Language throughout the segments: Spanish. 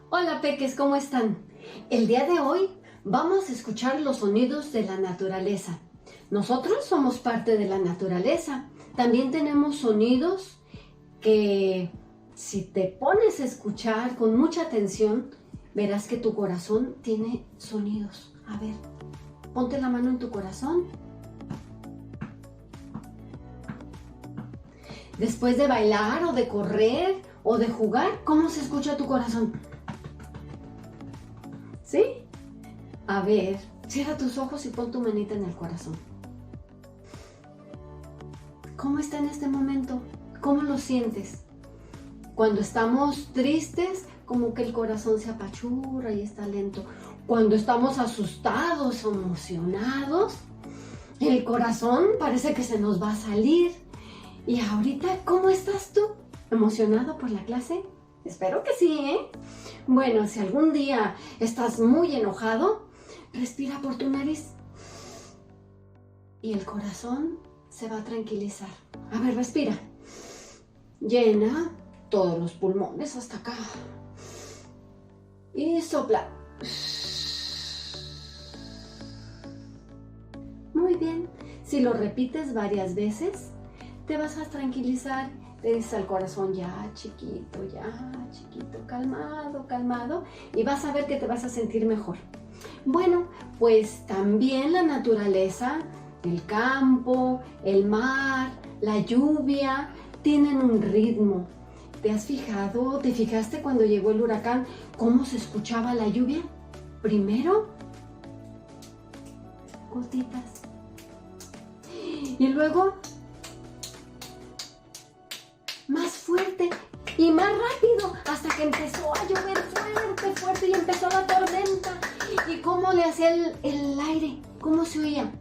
Hola peques, ¿cómo están? El día de hoy vamos a escuchar los sonidos de la naturaleza. Nosotros somos parte de la naturaleza. También tenemos sonidos que si te pones a escuchar con mucha atención, verás que tu corazón tiene sonidos. A ver, ponte la mano en tu corazón. Después de bailar o de correr o de jugar, ¿cómo se escucha tu corazón? ¿Sí? A ver, cierra tus ojos y pon tu manita en el corazón. ¿Cómo está en este momento? ¿Cómo lo sientes? Cuando estamos tristes, como que el corazón se apachurra y está lento. Cuando estamos asustados o emocionados, el corazón parece que se nos va a salir. Y ahorita, ¿cómo estás tú? ¿Emocionado por la clase? Espero que sí, ¿eh? Bueno, si algún día estás muy enojado, respira por tu nariz y el corazón se va a tranquilizar. A ver, respira. Llena todos los pulmones hasta acá y sopla. Muy bien. Si lo repites varias veces, te vas a tranquilizar. Te dices al corazón, ya chiquito, calmado, calmado, y vas a ver que te vas a sentir mejor. Bueno, pues también la naturaleza, el campo, el mar, la lluvia, tienen un ritmo. ¿Te has fijado, te fijaste cuando llegó el huracán, cómo se escuchaba la lluvia? Primero, gotitas. Y luego, más fuerte y más rápido, hasta que empezó a llover fuerte, fuerte y empezó la tormenta. ¿Y cómo le hacía el aire? ¿Cómo se oía?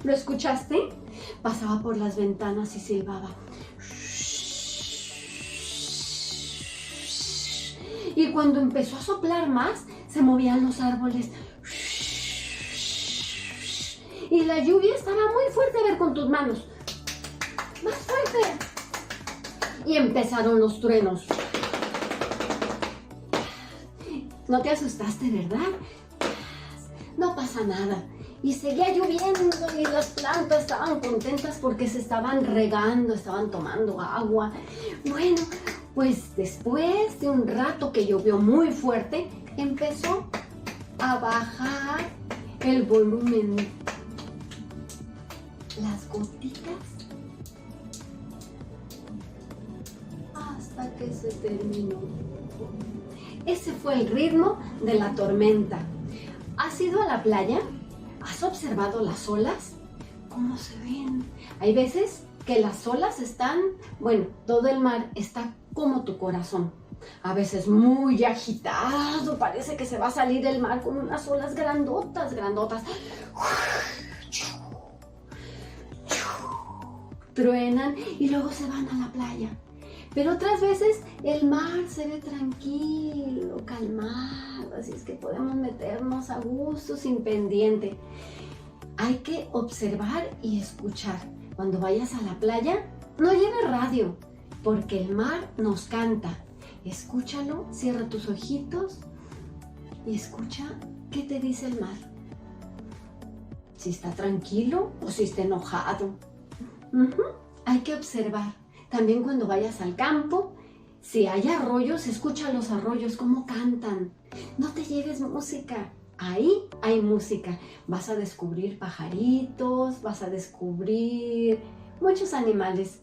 ¿Lo escuchaste? Pasaba por las ventanas y silbaba. Y cuando empezó a soplar más, se movían los árboles. Y la lluvia estaba muy fuerte. A ver con tus manos. Más fuerte. Y empezaron los truenos. No te asustaste, ¿verdad? No pasa nada. Y seguía lloviendo y las plantas estaban contentas porque se estaban regando, estaban tomando agua. Bueno, pues después de un rato que llovió muy fuerte, empezó a bajar el volumen. Las gotitas hasta que se terminó. Ese fue el ritmo de la tormenta. ¿Has ido a la playa? ¿Has observado las olas? ¿Cómo se ven? Hay veces que las olas están, bueno, todo el mar está como tu corazón. A veces muy agitado, parece que se va a salir el mar con unas olas grandotas, grandotas. Truenan y luego se van a la playa. Pero otras veces el mar se ve tranquilo, calmado, así es que podemos meternos a gusto sin pendiente. Hay que observar y escuchar. Cuando vayas a la playa, no lleves radio, porque el mar nos canta. Escúchalo, cierra tus ojitos y escucha qué te dice el mar. Si está tranquilo o si está enojado. Hay que observar. También cuando vayas al campo, si hay arroyos, escucha los arroyos, cómo cantan. No te lleves música. Ahí hay música. Vas a descubrir pajaritos, vas a descubrir muchos animales.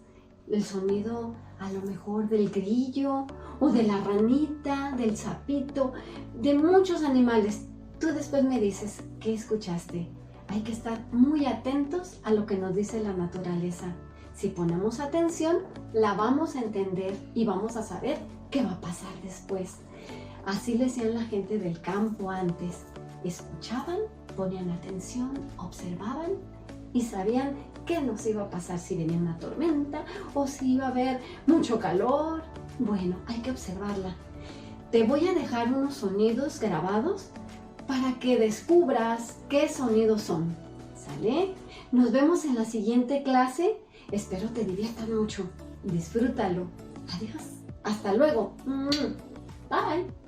El sonido a lo mejor del grillo o de la ranita, del sapito, de muchos animales. Tú después me dices qué escuchaste. Hay que estar muy atentos a lo que nos dice la naturaleza. Si ponemos atención, la vamos a entender y vamos a saber qué va a pasar después. Así le decían la gente del campo antes. Escuchaban, ponían atención, observaban y sabían qué nos iba a pasar si venía una tormenta o si iba a haber mucho calor. Bueno, hay que observarla. Te voy a dejar unos sonidos grabados para que descubras qué sonidos son. ¿Sale? Nos vemos en la siguiente clase. Espero te diviertan mucho. disfrútalo. Adiós. Hasta luego. Bye.